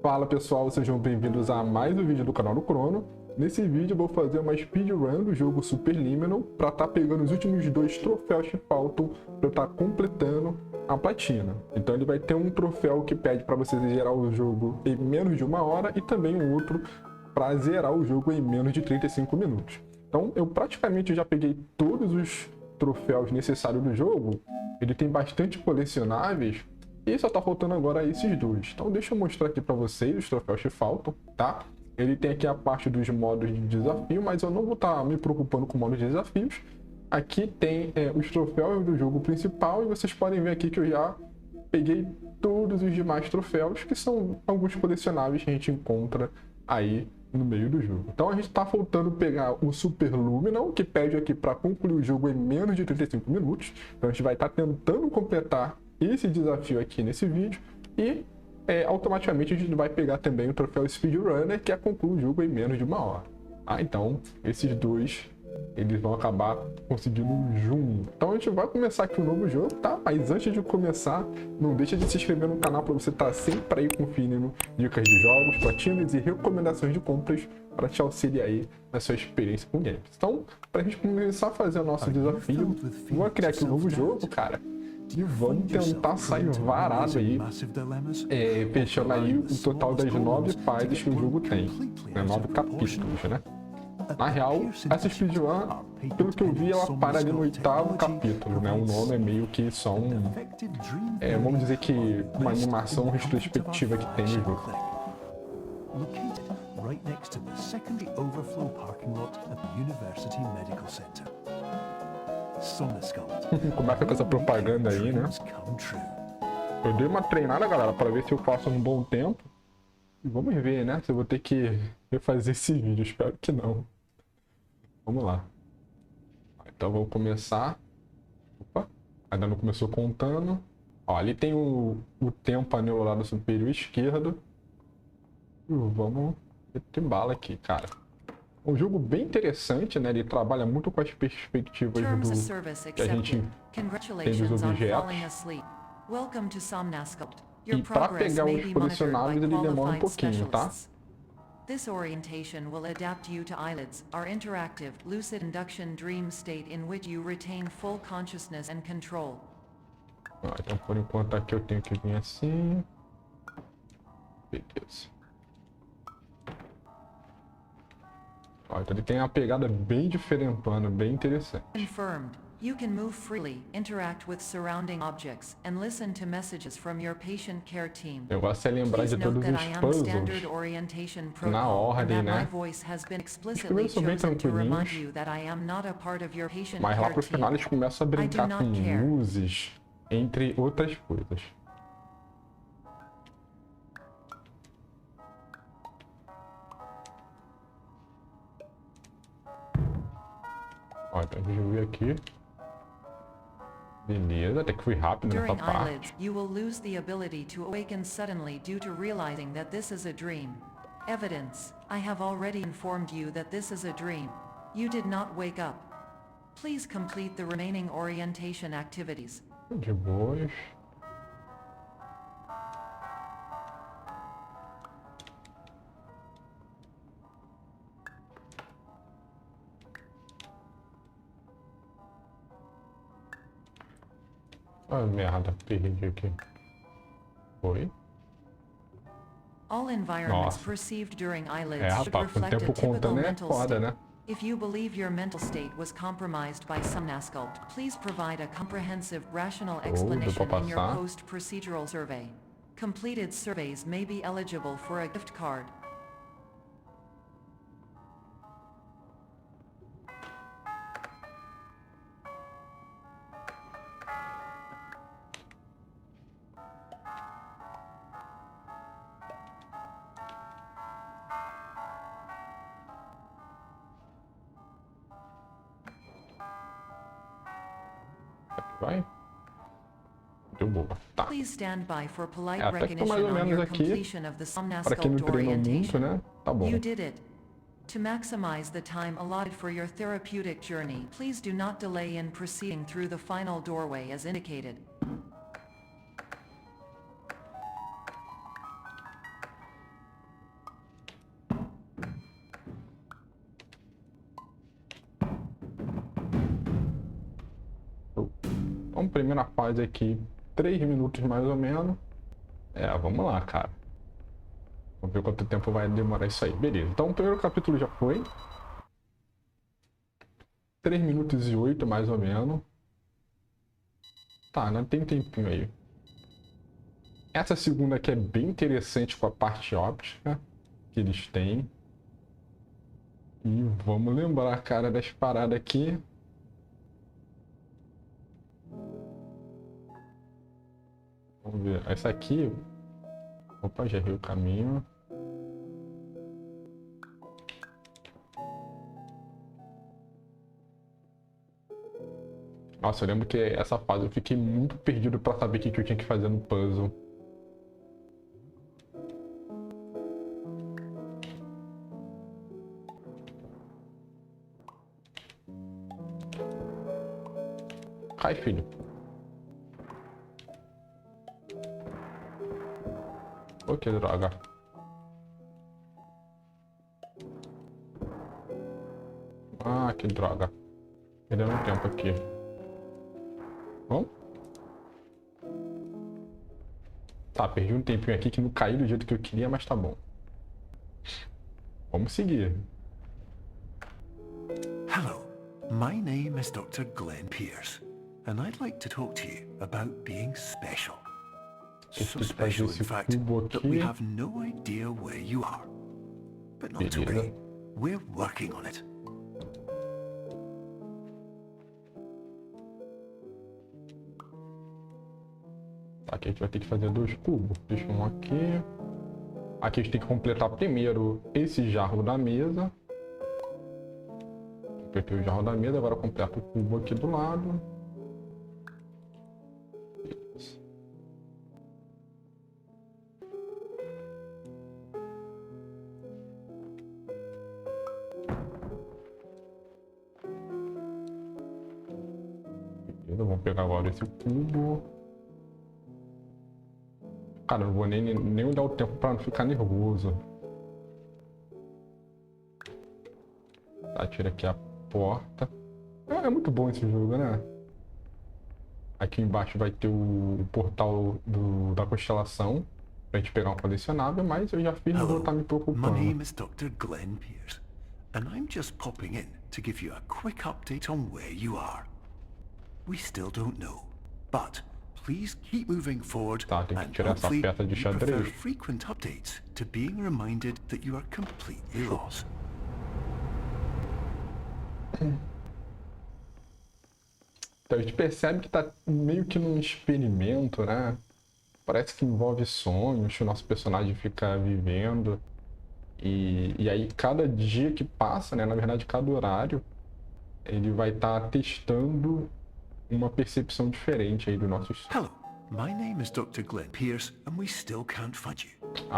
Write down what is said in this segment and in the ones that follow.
Fala pessoal, sejam bem-vindos a mais um vídeo do canal do Chrono. Nesse vídeo eu vou fazer uma speedrun do jogo Superliminal para estar pegando os últimos 2 troféus que faltam para eu estar completando a platina. Então ele vai ter um troféu que pede para você zerar o jogo em menos de 1 hora e também um outro para zerar o jogo em menos de 35 minutos. Então eu praticamente já peguei todos os troféus necessários do jogo. Ele tem bastante colecionáveis. E só tá faltando agora esses dois. Então deixa eu mostrar aqui pra vocês os troféus que faltam, tá? Ele tem aqui a parte dos modos de desafio, mas eu não vou estar me preocupando com modos de desafios. Aqui tem os troféus do jogo principal e vocês podem ver aqui que eu já peguei todos os demais troféus, que são alguns colecionáveis que a gente encontra aí no meio do jogo. Então a gente tá faltando pegar o Superluminal, que pede aqui para concluir o jogo em menos de 35 minutos. Então a gente vai estar tentando completar esse desafio aqui nesse vídeo e automaticamente a gente vai pegar também o troféu Speedrunner, que é concluir o jogo em menos de 1 hora. Então esses dois eles vão acabar conseguindo junto. Então a gente vai começar aqui um novo jogo, tá? Mas antes de começar, não deixa de se inscrever no canal para você estar sempre aí conferindo dicas de jogos, platinas e recomendações de compras para te auxiliar aí na sua experiência com games. Então, para a gente começar a fazer o nosso desafio, vou criar aqui um novo jogo, cara. E vamos tentar sair varado aí, fechando aí o total das 9 fases que o jogo tem, 9 capítulos, né? Na real, essa speedrun, pelo que eu vi, ela para ali no 8º capítulo, né? O nome é meio que só vamos dizer que uma animação retrospectiva que tem no jogo. Começa com essa propaganda aí, né? Eu dei uma treinada, galera, para ver se eu faço um bom tempo. E vamos ver, né? Se eu vou ter que refazer esse vídeo. Espero que não. Vamos lá. Então vou começar. Opa, ainda não começou contando. Ó, ali tem o tempo ali no lado superior esquerdo. Vamos meter bala aqui, cara. Um jogo bem interessante, né? Ele trabalha muito com as perspectivas que a gente tem dos objetos. E para pegar os colecionáveis ele demora um pouquinho, tá? This orientation will adapt you to eyelids, our interactive, lucid induction dream state in which you retain full consciousness and control. Então por enquanto aqui eu tenho que vir assim. Beleza. Então ele tem uma pegada bem diferentona, bem interessante. Confirmed. You can move freely, interact with surrounding objects, and listen to messages from your patient care team. Eu gosto de lembrar de todos os puzzles na ordem, né? Os primeiros são bem tranquilinhos, mas lá pro final eles começam a brincar com luzes, entre outras coisas. Ó, então deixa eu ver aqui. Beleza, até que fui rápido nessa parte. You will lose the ability to awaken suddenly due to realizing that this is a dream. Evidence. I have already informed you that this is a dream. You did not wake up. Please complete the remaining orientation activities. De boas. Ah, merda, perdi aqui. Foi? All environments perceived during eyelids should rapaz, reflect a typical mental foda, state. né? If you believe your mental state was compromised by Somnasculpt, please provide a comprehensive, rational explanation in your post-procedural survey. Completed surveys may be eligible for a gift card. Vai. Deu boa. Tá. Please stand by for polite Até que tô mais recognition ou on menos your aqui. completion of the Para quem não Somnasculpt treinou muito, orientation. né? Tá bom. You did it. To maximize the time allotted for your therapeutic journey, please do not delay in proceeding through the final doorway as indicated. Então, primeira fase aqui, 3 minutos mais ou menos. Vamos lá, cara. Vamos ver quanto tempo vai demorar isso aí. Beleza, então o primeiro capítulo já foi. 3 minutos e 8 mais ou menos. Tá, né? Tem tempinho aí. Essa segunda aqui é bem interessante com a parte óptica que eles têm. E vamos lembrar, cara, das paradas aqui. Vamos ver. Essa aqui... Opa, já errei o caminho. Nossa, eu lembro que essa fase eu fiquei muito perdido pra saber o que eu tinha que fazer no puzzle. Cai, filho. Oh, que droga. Ah, que droga. Perdendo um tempo aqui. Bom? Tá, perdi um tempinho aqui que não caiu do jeito que eu queria, mas tá bom. Vamos seguir. Hello, my name is Dr. Glenn Pierce, and I'd like to talk to you about being special. So special, in fact, that we have no idea where you are. But not to worry, we're working on it. Aqui a gente vai ter que fazer 2 cubos. Deixa um aqui. Aqui a gente tem que completar primeiro esse jarro da mesa. Completei o jarro da mesa, agora completo o cubo aqui do lado. Beleza, vamos pegar agora esse cubo. Cara, eu não vou nem olhar o tempo pra não ficar nervoso. Tá, tira aqui a porta. É muito bom esse jogo, né? Aqui embaixo vai ter o portal da constelação pra gente pegar um colecionável, mas eu já fiz, não vou estar me preocupando. My name is Dr. Glenn Pierce, and I'm just popping in to give you a quick update on where you are. We still don't know, but please keep moving forward, Tá, tem que and tirar essa hopefully peça de you prefer xadrez. frequent updates to being reminded that you are completely lost. Então a gente percebe que tá meio que num experimento, né? Parece que envolve sonhos que o nosso personagem fica vivendo. E aí cada dia que passa, né? Na verdade, cada horário, ele vai estar testando uma percepção diferente aí do nosso sonho. Hello, my name is Dr. Glenn Pierce, and we still can't find you.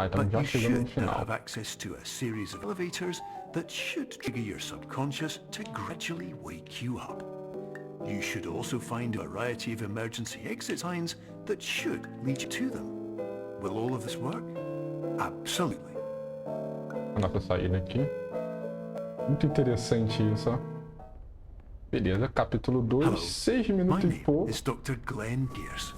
Então But já you chegando no should now final. have access to a series of elevators that should trigger your subconscious to gradually wake you up. You should also find a variety of emergency exit signs that should lead you to them. Will all of this work? Absolutely. A nossa saída aqui. Muito interessante isso, ó. Beleza, capítulo 2, 6 My minutos e name pouco. is Dr. Glenn Pierce.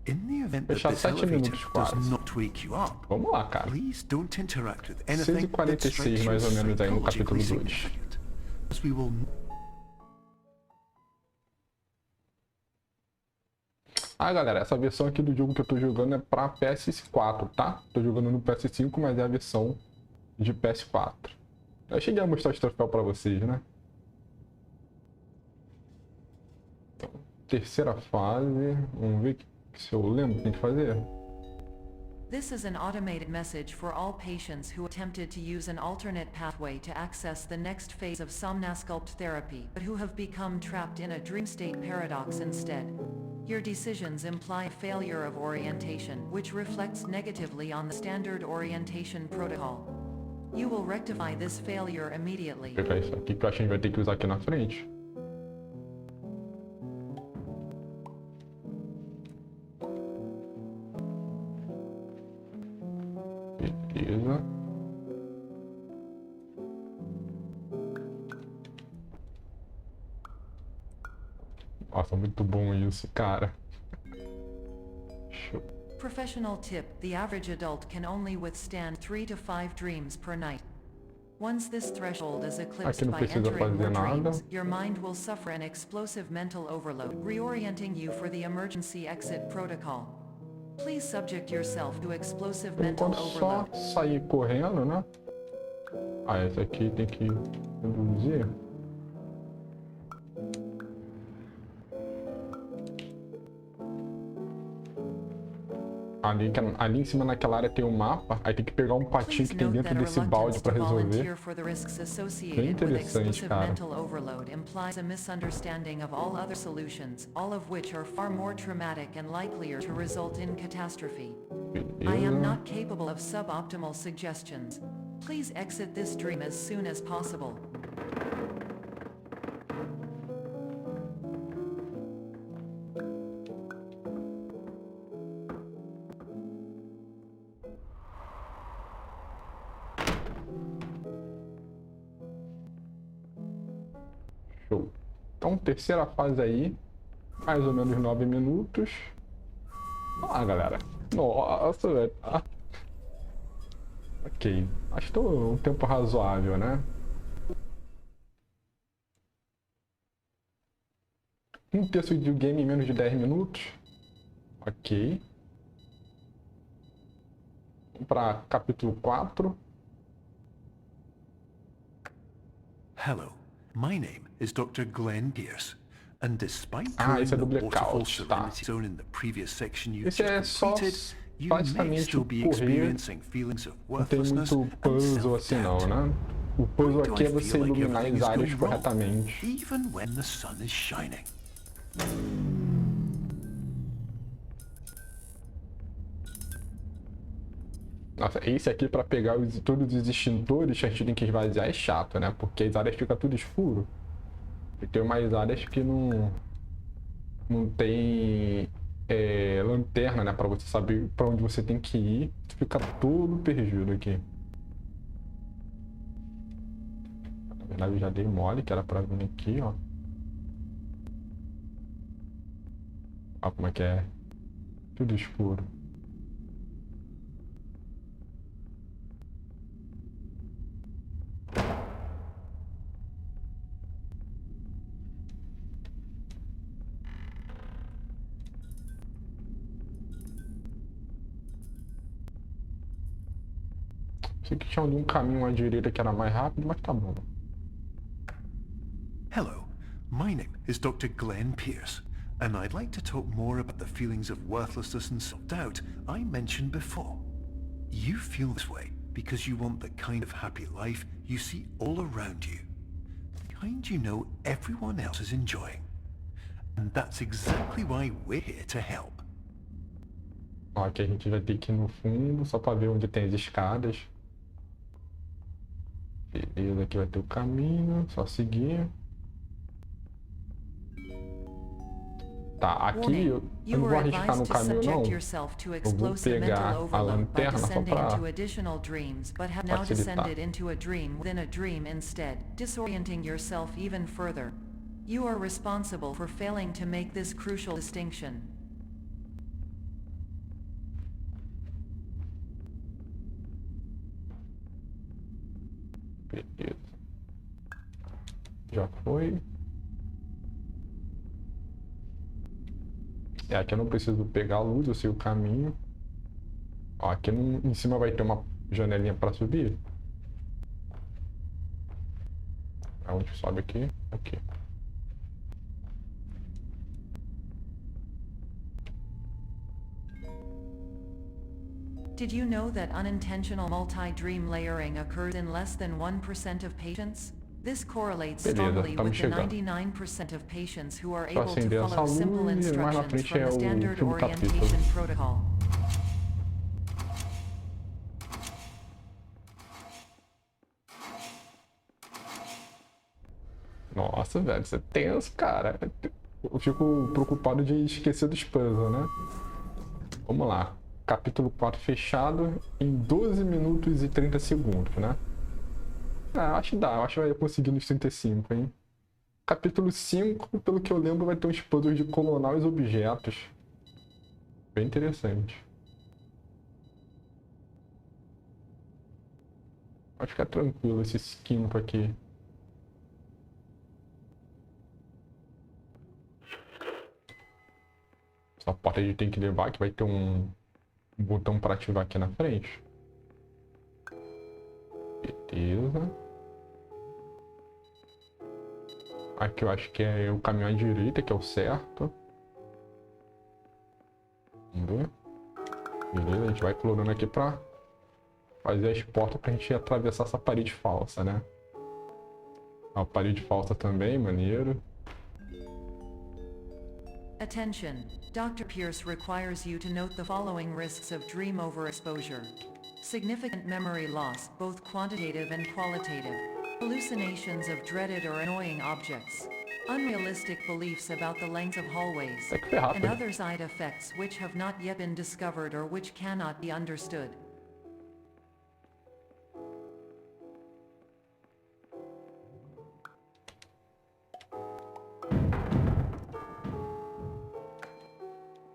In the event that Fechar this 7 elevator minutos quase. does not wake you up, Vamos lá, cara. please don't interact with 6 anything e 46 that strikes mais ou you menos aí no capítulo psychologically 2. significant, as we will. Ah, galera, essa versão aqui do jogo que eu tô jogando é pra PS4, tá? Tô jogando no PS5, mas é a versão de PS4. Eu cheguei a mostrar os troféus pra vocês, né? Então, terceira fase. Vamos ver se eu lembro o que tem que fazer. This is an automated message for all patients who attempted to use an alternate pathway to access the next phase of somnasculpt therapy, but who have become trapped in a dream state paradox instead. Your decisions imply failure of orientation, which reflects negatively on the standard orientation protocol. You will rectify this failure immediately. Vou pegar isso aqui que eu acho que a gente vai ter que usar aqui na frente. Beleza. Nossa, muito bom isso, cara. Show. Professional tip: the average adult can only withstand 3 to 5 dreams per night. Once this threshold is Aqui eclipsed não by precisa entering fazer more nada. dreams, your mind will suffer an explosive mental overload, reorienting you for the emergency exit protocol. Please subject yourself to explosive Por mental enquanto só overload. sair correndo, né? Ah, esse aqui tem que reduzir. Ali em cima naquela área tem um mapa, aí tem que pegar um patinho que tem dentro desse balde para resolver. Bem interessante, cara. Implies a misunderstanding of all other solutions, all of which are far more traumatic and likelier to result in catastrophe. I am not capable of suboptimal suggestions. Please exit this dream as soon as possible. Show. Então, terceira fase aí, mais ou menos 9 minutos. Vamos lá, galera. Nossa, velho. Ok, acho que tô um tempo razoável, né? Um terço de game em menos de 10 minutos. Ok. Vamos para capítulo 4. Hello, my name is Dr. Glenn Pierce, and despite Esse é do the waterfall blackout, tá. serenity zone in the previous section you Esse é just só completed, you may basicamente still be correr. experiencing feelings of Não tem worthlessness muito and puzzle assim não, self-doubt. né? O puzzle Why do aqui I é você feel like iluminar everything as is áreas going wrong, corretamente. even when the sun is shining? Nossa, esse aqui para pegar todos os extintores que a gente tem que esvaziar é chato, né? Porque as áreas ficam tudo escuro. E tem umas áreas que não tem lanterna, né? Para você saber para onde você tem que ir. Fica todo perdido aqui. Na verdade eu já dei mole, que era para vir aqui, ó. Olha como é que é. Tudo escuro. Sei que tinha ali um caminho à direita que era mais rápido, mas tá bom. Hello, my name is Dr. Glenn Pierce, and I'd like to talk more about the feelings of worthlessness and self-doubt I mentioned before. You feel this way because you want the kind of happy life you see all around you, the kind you know everyone else is enjoying. And that's exactly why we're here to help. Ó, aqui a gente vai ter que ir no fundo, só pra ver onde tem as escadas. Beleza, aqui vai ter o caminho, só seguir. Tá, aqui eu não vou arriscar no caminho não. Eu vou pegar a lanterna só pra facilitar. You are responsible for failing to make this crucial distinction. Beleza. Já foi. Aqui eu não preciso pegar a luz, eu sei o caminho. Ó, aqui em cima vai ter uma janelinha para subir. Aonde sobe aqui? Aqui. Did you know that unintentional multi-dream layering occurs in less than 1% of patients? This correlates strongly with the 99% of patients who are able to follow simple instructions from the standard orientation protocol. Nossa, velho, isso é tenso, cara. Eu fico preocupado de esquecer dos puzzles, né? Vamos lá. Capítulo 4 fechado em 12 minutos e 30 segundos, né? Acho que dá. Acho que vai conseguir nos 35, hein? Capítulo 5, pelo que eu lembro, vai ter uns puzzles de clonar os objetos. Bem interessante. Pode ficar tranquilo esse quinto aqui. Essa porta a gente tem que levar, que vai ter um botão para ativar aqui na frente. Beleza. Aqui eu acho que é o caminho à direita, que é o certo. Vamos ver. Beleza, a gente vai clonando aqui pra fazer as portas pra gente atravessar essa parede falsa, né? A parede falsa também, maneiro. Attention. Dr. Pierce requires you to note the following risks of dream overexposure. Significant memory loss, both quantitative and qualitative. Hallucinations of dreaded or annoying objects. Unrealistic beliefs about the length of hallways. Tem que ser rápido. And other side effects which have not yet been discovered or which cannot be understood.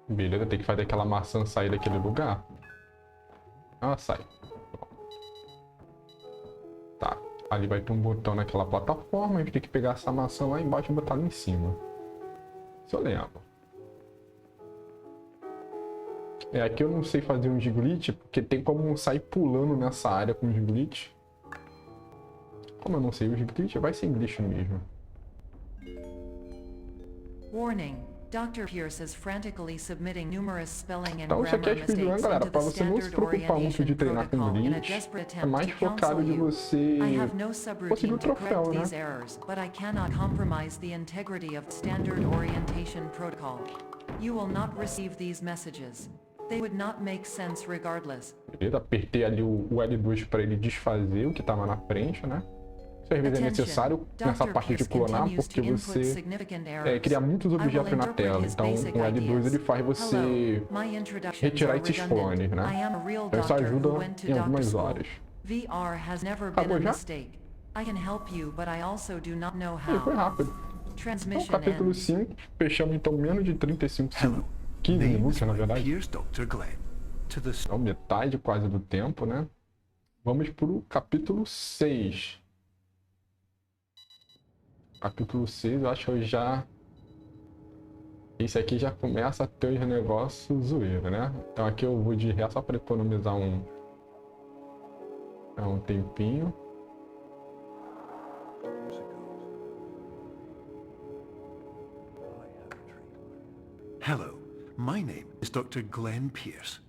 Beleza, tem que fazer aquela maçã sair daquele lugar. Ela sai. Tá. Ali vai ter um botão naquela plataforma. A gente tem que pegar essa maçã lá embaixo e botar lá em cima. Se eu lembro. Aqui eu não sei fazer uns glitch, porque tem como sair pulando nessa área com os glitch. Como eu não sei os glitch, vai ser glitch mesmo. Warning. Dr. Pierce is frantically submitting numerous spelling and Então isso aqui é grammar speedrun, mistakes galera, into para the você não se standard preocupar muito de orientation treinar com protocol in a glitch. desperate É attempt mais to focado counsel de you. você I have no conseguir subroutine o to troféu, correct né? these errors, but I cannot compromise the integrity of standard orientation protocol. You will not receive these messages. They would not make sense regardless. Beleza, apertei ali o L2 para ele desfazer o que estava na frente, né? Isso às vezes é necessário nessa parte de clonar, porque você cria muitos objetos na tela. Então o L2 ele faz você retirar esses clones, né? Então isso ajuda em algumas horas. VR has never been Acabou a já? mistake. I can help you, but I also do not know E foi how. rápido. Então Transmission capítulo ends. 5, fechamos então menos de 35 Hello. segundos. 15 Name minutos, is na my verdade. peers Dr. Glenn. To the Então metade quase do tempo, né? Vamos pro capítulo 6. Capítulo 6, eu acho que eu já... Esse aqui já começa a ter os negócios zoeiro, né? Então aqui eu vou de ré só para economizar um tempinho. Hello, my name is Dr. Glenn Pierce.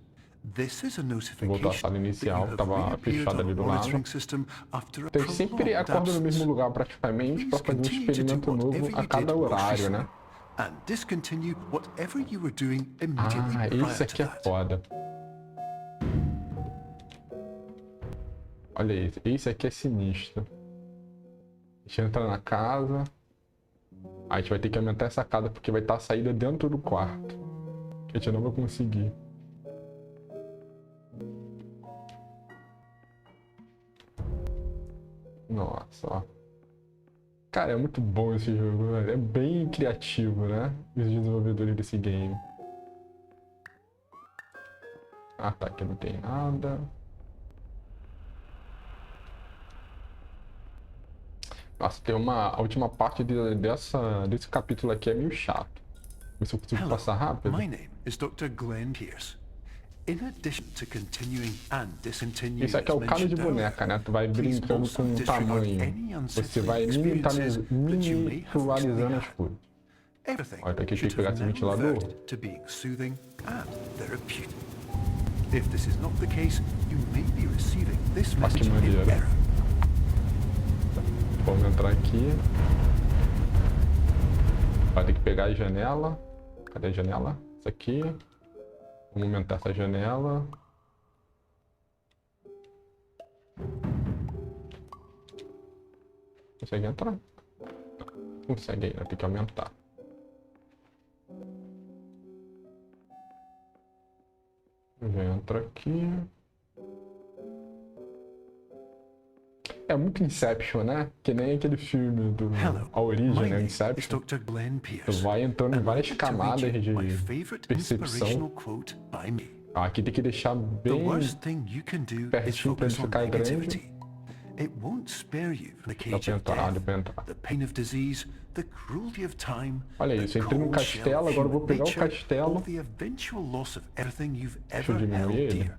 This is a Voltou à notification sala that you inicial, have estava reappeared fechada on ali a do lado. monitoring system after a Então ele sempre prolonged acorda no mesmo absence. lugar praticamente para Please fazer um continue to do experimento novo whatever a you cada did most horário, né? recently, and discontinue whatever you were doing immediately Ah, prior esse to aqui é that. foda. Olha esse aqui é sinistro. A gente entra na casa. Aí a gente vai ter que aumentar essa casa porque vai estar a saída dentro do quarto. Que a gente não vai conseguir. Nossa, ó. Cara, é muito bom esse jogo, velho. É bem criativo, né? Os desenvolvedores desse game. Ah, tá. Aqui não tem nada. Nossa, tem a última parte desse capítulo aqui é meio chato. Ver se eu consigo Hello, passar rápido. my name is Dr. Glenn Pierce. In addition to continuing and discontinuing Isso aqui é o as cano de mentioned earlier, boneca, né? Tu vai please brincando also com o disregard tamanho. any Você unsettling vai experiences that you may have miniaturizando recently as had. coisas. Everything Olha, aqui tem should que pegar have esse now ventilador. reverted to being soothing and therapeutic. If this is not the case, you may be receiving this Ah, que message in maneiro. error. Vamos entrar aqui. Vai ter que pegar a janela. Cadê a janela? Essa aqui. Vamos aumentar essa janela. Consegue entrar? Não consegue ainda, tem que aumentar. Já entra aqui. É muito Inception, né? Que nem aquele filme do A Origem, né? Inception. Tu vai entrando em várias camadas de percepção. Aqui tem que deixar bem pertinho pra ele ficar grande. Dá pra entrar, dá pra entrar. Olha isso, eu entrei no castelo, agora eu vou pegar o castelo. Deixa eu diminuir ele.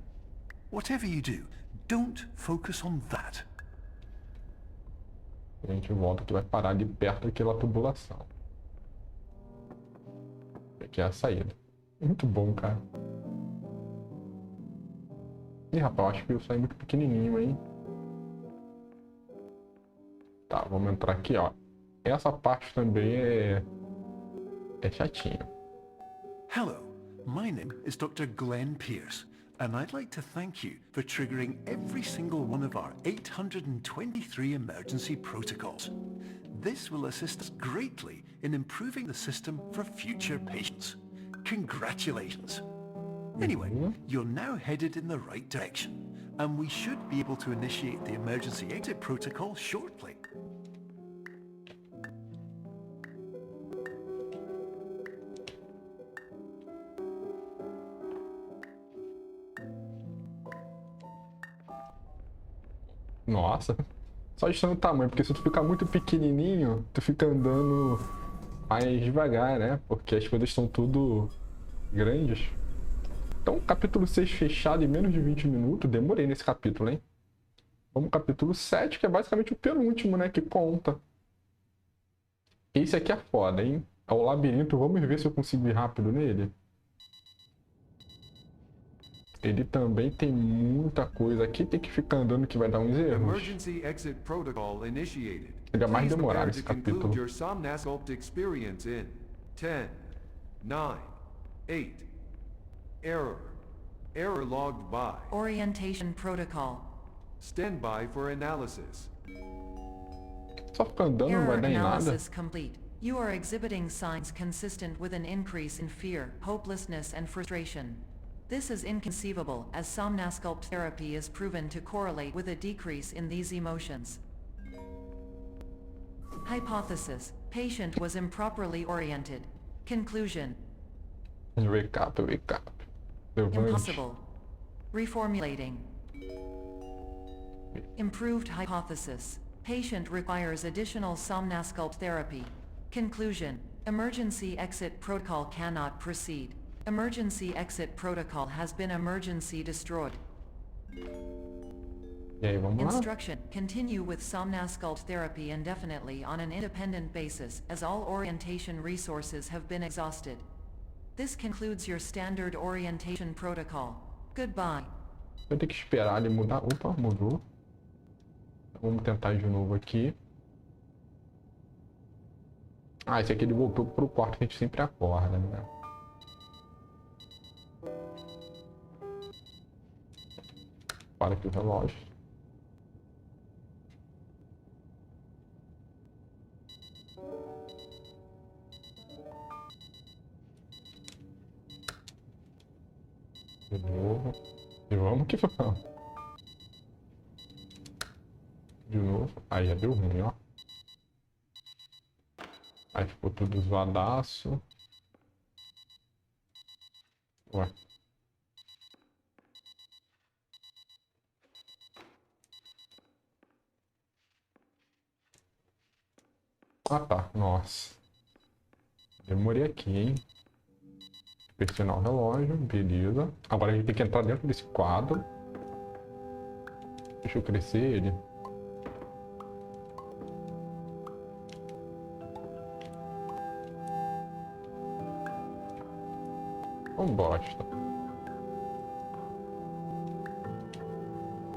A gente volta que vai parar ali perto daquela tubulação. Aqui é a saída. Muito bom, cara. Ih, rapaz, acho que eu saí muito pequenininho, hein? Tá, vamos entrar aqui, ó. Essa parte também é chatinho. Hello, my name is Dr. Glenn Pierce, and I'd like to thank you for triggering every single one of our 823 emergency protocols. This will assist us greatly in improving the system for future patients. Congratulations. Anyway, you're now headed in the right direction, and we should be able to initiate the emergency exit protocol shortly. Nossa, só estando o tamanho, porque se tu ficar muito pequenininho, tu fica andando mais devagar, né? Porque as coisas estão tudo grandes. Então, capítulo 6 fechado em menos de 20 minutos. Demorei nesse capítulo, hein? Vamos ao capítulo 7, que é basicamente o penúltimo, né? Que conta. Esse aqui é foda, hein? É o labirinto. Vamos ver se eu consigo ir rápido nele. Ele também tem muita coisa. Aqui tem que ficar andando que vai dar uns erros. Ele é mais demorado esse capítulo. 10, 9, 8. Error logged by. Orientation protocol. Stand by for analysis. Só ficar andando não vai dar em nada. Analysis complete. You are exhibiting signs consistent with an increase in fear, hopelessness and frustration. This is inconceivable, as somnasculpt therapy is proven to correlate with a decrease in these emotions. Hypothesis: patient was improperly oriented. Conclusion: Wake up. impossible. Reformulating. Improved hypothesis: patient requires additional somnasculpt therapy. Conclusion: emergency exit protocol cannot proceed. Emergency exit protocol has been emergency destroyed. E aí, vamos lá? Instruction: continue with somnasculpt therapy indefinitely on an independent basis, as all orientation resources have been exhausted. This concludes your standard orientation protocol. Goodbye. Vai ter que esperar ele mudar. Opa, mudou. Vamos tentar de novo aqui. Ah, esse aqui ele voltou pro quarto que a gente sempre acorda, né? Para aqui o relógio. De novo. E vamos que vamos. De novo. Aí já deu ruim, ó. Aí ficou tudo zoadaço. Ué. Ah tá, nossa. Demorei aqui, hein? Pressionar o relógio, beleza. Agora a gente tem que entrar dentro desse quadro. Deixa eu crescer ele. Bosta.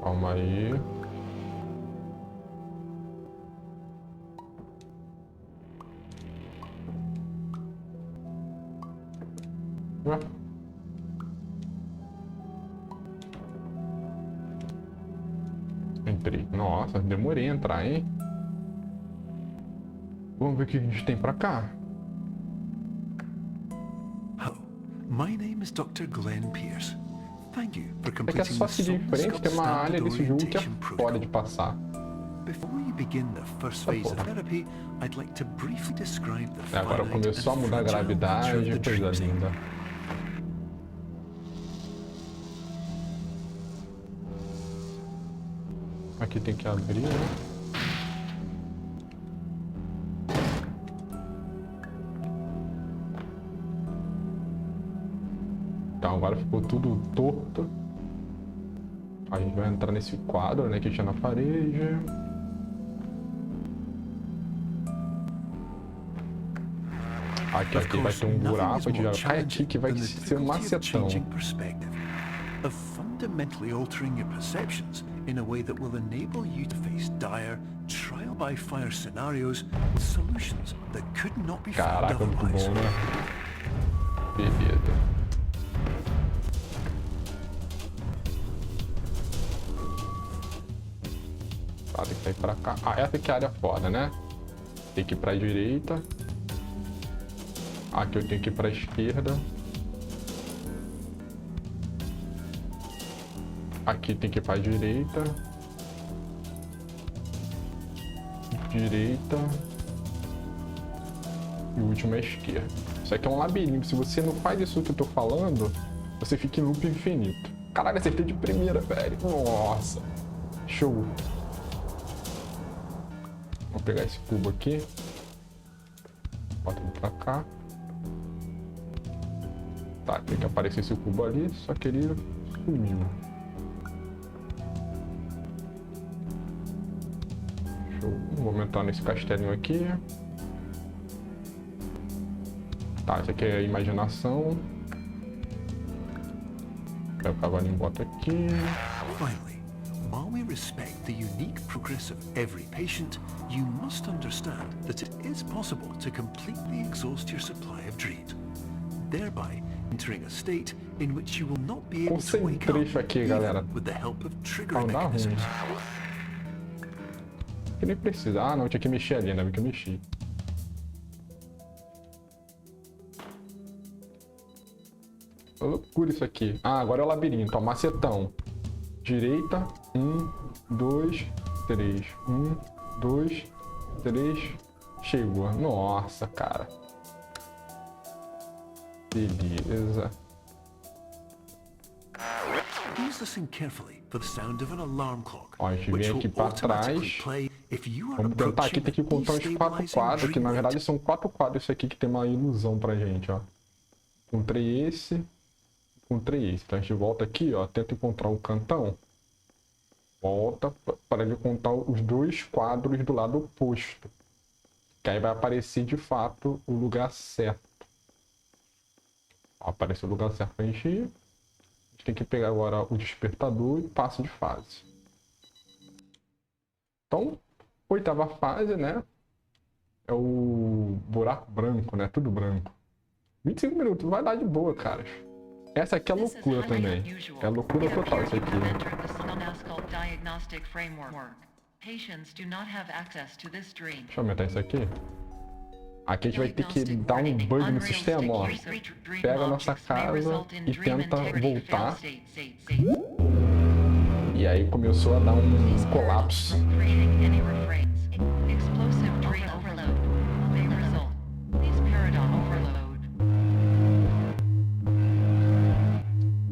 Calma aí. Ué? Entrei. Nossa, demorei a entrar, hein? Vamos ver o que a gente tem pra cá. My name is Dr. Glenn Pierce. Thank you for É que é completing só the seguir em frente, tem uma área desse jogo que é orientation foda de passar. Before we begin the first phase of therapy, I'd like to briefly describe the Agora começou a mudar a gravidade, coisa linda. Aqui tem que abrir, né? Então agora ficou tudo torto. A gente vai entrar nesse quadro, né, que tinha na parede. Aqui vai ter um buraco, a gente já cai aqui que vai ser um macetão. Of fundamentally altering your perceptions in a way that will enable you to face dire, trial-by-fire scenarios with solutions that could not be found Caraca, muito otherwise. bom, né? Beleza. Tá, tem que ir pra cá. Ah, essa aqui é a área fora, né? Tem que ir pra direita. Aqui eu tenho que ir pra esquerda. Aqui tem que ir pra direita. Direita. E o último é esquerda. Isso aqui é um labirinto. Se você não faz isso que eu tô falando, você fica em loop infinito. Caralho, acertei de primeira, velho. Nossa. Show. Vou pegar esse cubo aqui. Bota ele pra cá. Tá, tem que aparecer esse cubo ali. Só que ele sumiu. Vou aumentar nesse castelinho aqui. Tá, isso aqui é a imaginação. Pega o cavalinho e bota aqui. Finally, while we respect the unique progress of every patient, you must understand that it is possible to completely exhaust your supply of dreams, thereby entering a state in which you will not be able to wake up, Trecho aqui, galera. even with the help of triggering Não dá ruim. mechanisms. Que nem precisa. Ah, não, tinha que mexer ali, né? Que eu mexi. Loucura isso aqui. Ah, agora é o labirinto, ó. Macetão. Direita. 1, 2, 3. 1, 2, 3. Chegou. Nossa, cara. Beleza. Please listen carefully for the sound of an alarm clock, Ó, a gente which vem will aqui pra automatically trás. play if you are Vamos tentar aqui, approaching tem que contar uns 4 destabilizing quadros, que na dream verdade rate. são 4 quadros isso aqui que tem uma ilusão pra gente, ó. Encontrei esse. Encontrei esse. Então a gente volta aqui, ó. Tenta encontrar o cantão. Volta para ele contar os 2 quadros do lado oposto. Que aí vai aparecer de fato o lugar certo. Ó, apareceu o lugar certo pra gente ir. A gente tem que pegar agora o despertador e passo de fase. Então, 8ª fase, né? É o buraco branco, né? Tudo branco. 25 minutos, vai dar de boa, cara. Essa aqui é loucura também. É loucura total isso aqui. Deixa eu aumentar isso aqui. Aqui a gente vai ter que dar um bug no sistema, ó. Pega a nossa casa e tenta voltar. E aí começou a dar um colapso.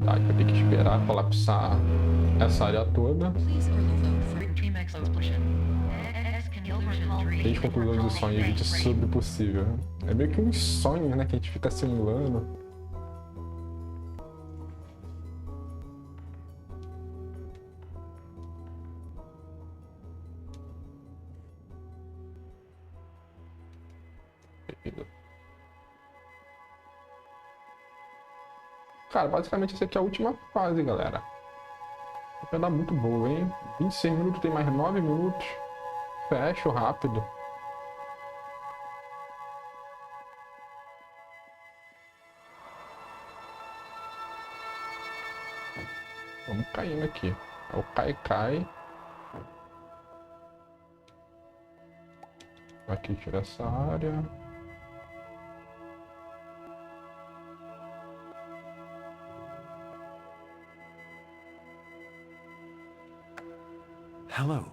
Tá, a gente vai ter que esperar colapsar essa área toda. 3 conclusões do sonho, evite sobre possível. É meio que um sonho, né, que a gente fica simulando. Cara, basicamente essa aqui é a última fase, galera. Vai dar muito boa, hein? 26 minutos, tem mais 9 minutos. Fecho rápido. Vamos caindo aqui. É o cai. Aqui tira essa área. Hello.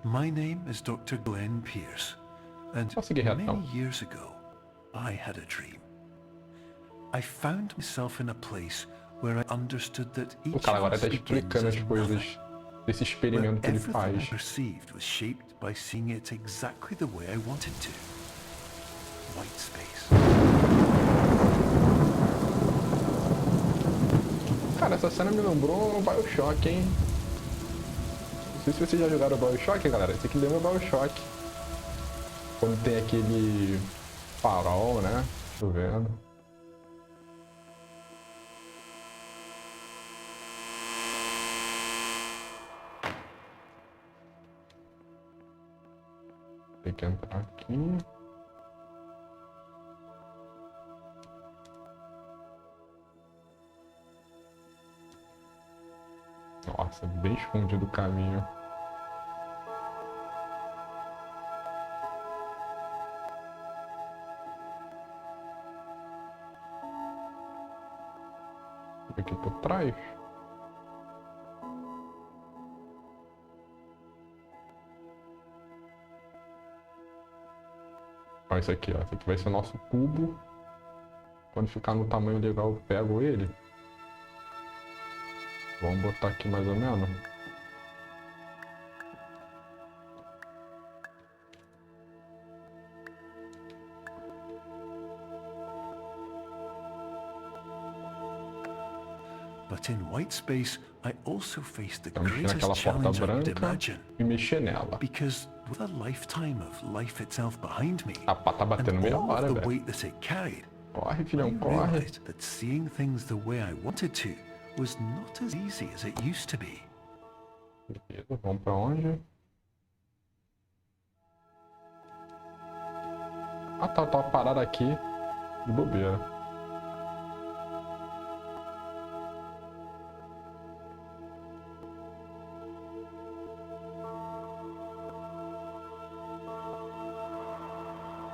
My name is Dr. Glenn Pierce, and Conseguir reto. many years ago, I had a dream. I found myself in a place where I understood that O each cara of agora us tá begins explicando as as coisas nothing, desse where experimento que ele everything I faz. perceived was shaped by seeing it exactly the way I wanted to. White space. Cara, essa cena me lembrou o BioShock, hein? Não sei se vocês já jogaram o BioShock, galera. Esse aqui lembra o BioShock. Quando tem aquele farol, né? Chovendo. Tem que entrar aqui. Nossa, bem escondido o caminho. Aqui por trás. Olha isso aqui, ó. Esse aqui vai ser o nosso cubo. Quando ficar no tamanho legal, eu pego ele. Vamos botar aqui mais ou menos. But in white space, I also faced the Então, mexer greatest naquela porta challenge I could branca imagine. e mexer nela. Because with a lifetime of life itself behind me, A pá tá batendo and meia all hora, of the velho. weight that it carried, Corre, I filhão, corre. realized that seeing things the way I wanted to was not as easy as it used to be. Beleza, vamos pra onde? Ah, tá parado aqui de bobeira.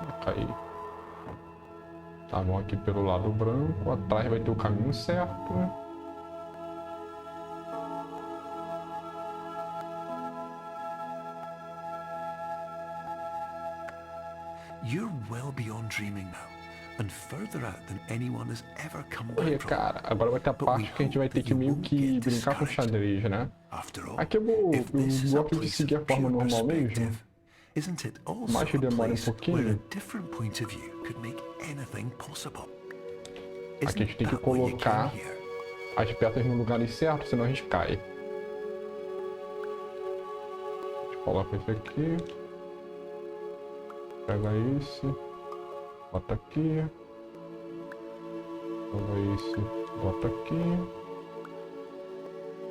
Vou cair. Tá bom, aqui pelo lado branco, atrás vai ter o caminho certo, né? You're well beyond dreaming now, and further out than anyone has ever come Olha, back from. cara, agora vai ter a parte que a gente vai ter que meio que brincar com xadrez, né? After all, Aqui eu if this is a gosto de place seguir a of forma pure normal mesmo. perspective, isn't it also Mais que a demore place pouquinho. where a different point of view could make anything possible? Aqui a gente tem que Isn't that what you colocar came here? as peças no lugar certo, senão a gente cai. A gente coloca esse aqui. Pega esse. Bota aqui. Pega esse. Bota aqui.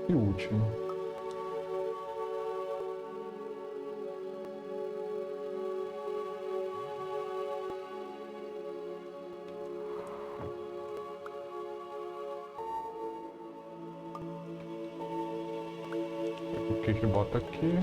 E o último. O que a gente bota aqui?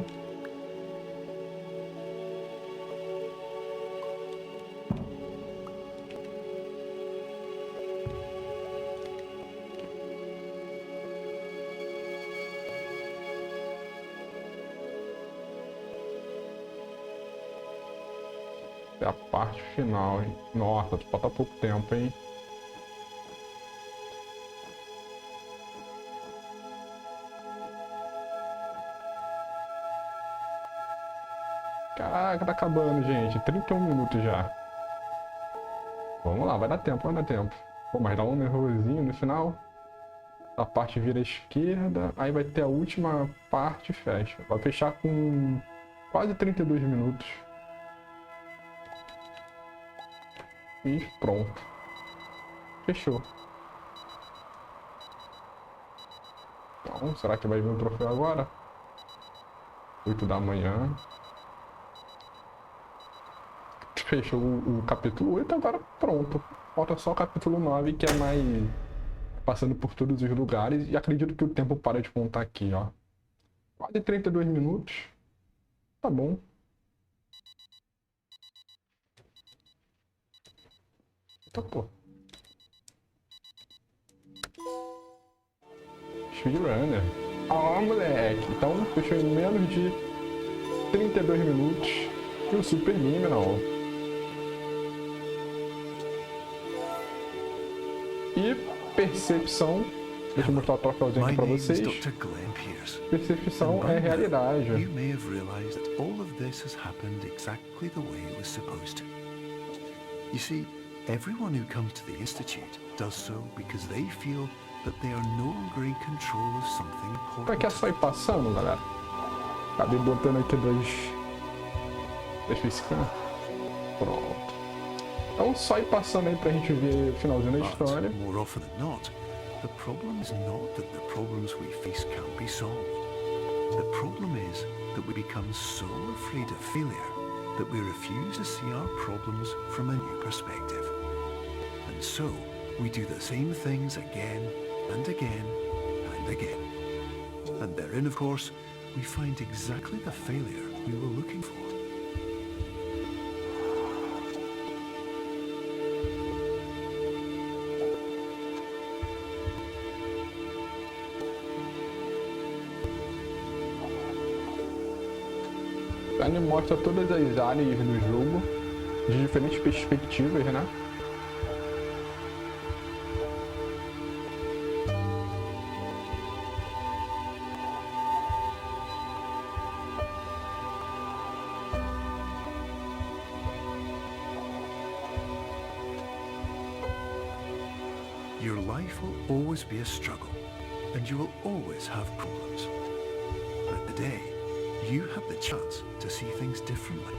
É a parte final, hein? Nossa, falta pouco tempo, hein? Caraca, tá acabando, gente. 31 minutos já. Vamos lá, vai dar tempo, vai dar tempo. Pô, mas dá um errozinho no final. A parte vira à esquerda, aí vai ter a última parte e fecha. Vai fechar com quase 32 minutos. E pronto. Fechou. Então, será que vai vir o troféu agora? 8 da manhã. Fechou o capítulo 8, agora pronto. Falta só o capítulo 9, que é mais passando por todos os lugares. E acredito que o tempo para de contar aqui, ó. Quase 32 minutos. Tá bom. Tá, pô. Speedrunner. Ó, moleque. Então, fechou em menos de 32 minutos e o Superliminal. E percepção, deixa eu mostrar o troféuzinho aqui pra vocês. Percepção é realidade. You may have realized that all of this has happened exactly the way it was supposed to. You see, everyone who comes to the Institute does so because they feel that they are no longer in control of something important. Pra que é só ir passando, galera? Acabei botando aqui das piscando. Pronto. Então só ir passando aí pra gente ver o finalzinho da história. More often than not, the problem is not that the problems we face can't be solved. The problem is that we become so afraid of failure that we refuse to see our problems from a new perspective. And so, we do the same things again and again and again. And therein, of course, we find exactly the failure we were looking for. Ele mostra todas as áreas do jogo de diferentes perspectivas, né? Your life will always be a struggle, and you will always have problems. But today, you have the chance to see things differently.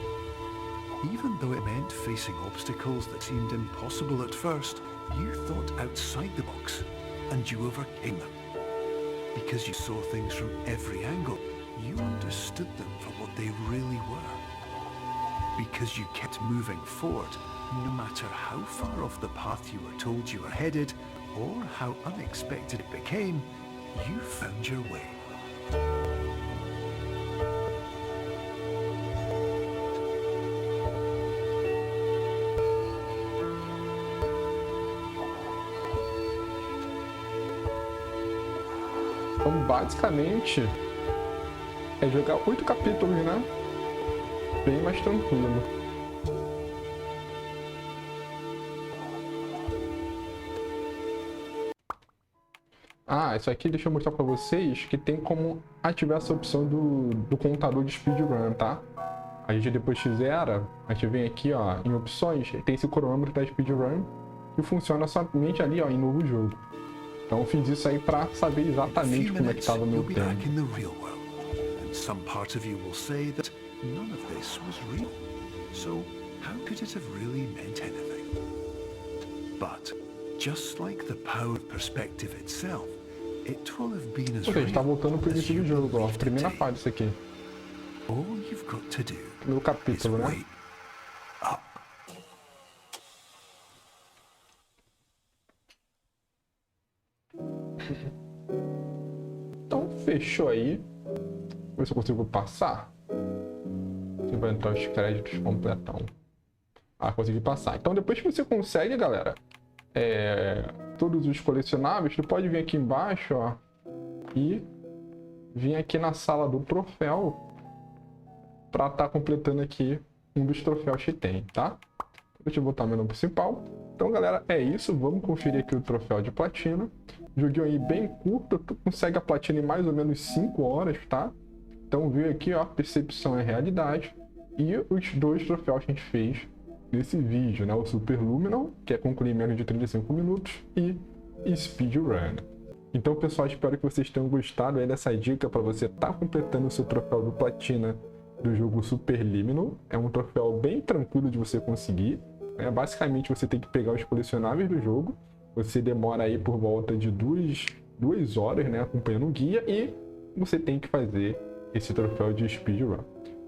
Even though it meant facing obstacles that seemed impossible at first, you thought outside the box, and you overcame them. Because you saw things from every angle, you understood them for what they really were. Because you kept moving forward, no matter how far off the path you were told you were headed, or how unexpected it became, you found your way. Então, basicamente, é jogar 8 capítulos, né? Bem mais tranquilo. Ah, isso aqui deixa eu mostrar pra vocês que tem como ativar essa opção do contador de speedrun, tá? A gente depois zera, a gente vem aqui, ó, em opções, tem esse cronômetro da speedrun que funciona somente ali, ó, em novo jogo. Então eu fiz isso aí pra saber exatamente como é que tava o meu tempo. Some part of you will say that none of this was real. So how could it have really meant anything? But just like the power of perspective itself, it will have been as real tá voltando pro início do jogo, ó, primeira fase isso aqui. All you've got to do No capítulo, né? wake up. Então fechou aí. Vou ver se eu consigo passar. Você vai entrar os créditos completão. Ah, consegui passar. Então depois que você consegue, galera, todos os colecionáveis, você pode vir aqui embaixo, ó, e vir aqui na sala do troféu para estar completando aqui um dos troféus que tem, tá? Deixa eu botar o menu principal. Então, galera, é isso. Vamos conferir aqui o troféu de platina. Joguinho aí bem curto. Tu consegue a platina em mais ou menos 5 horas, tá? Então, viu aqui, ó, percepção é realidade. E os 2 troféus que a gente fez nesse vídeo, né? O Superluminal, que é concluir em menos de 35 minutos, e Speedrun. Então, pessoal, espero que vocês tenham gostado aí dessa dica para você estar completando o seu troféu do platina do jogo Superliminal. É um troféu bem tranquilo de você conseguir. Basicamente, você tem que pegar os colecionáveis do jogo. Você demora aí por volta de 2 horas, né, acompanhando o guia, e você tem que fazer esse troféu de Speedrun.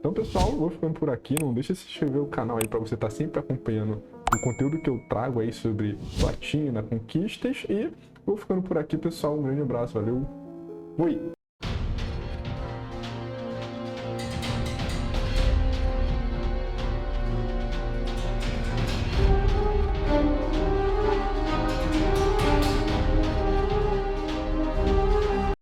Então, pessoal, vou ficando por aqui. Não deixa de se inscrever no canal aí para você estar sempre acompanhando o conteúdo que eu trago aí sobre platina, conquistas. E vou ficando por aqui, pessoal. Um grande abraço, valeu, fui!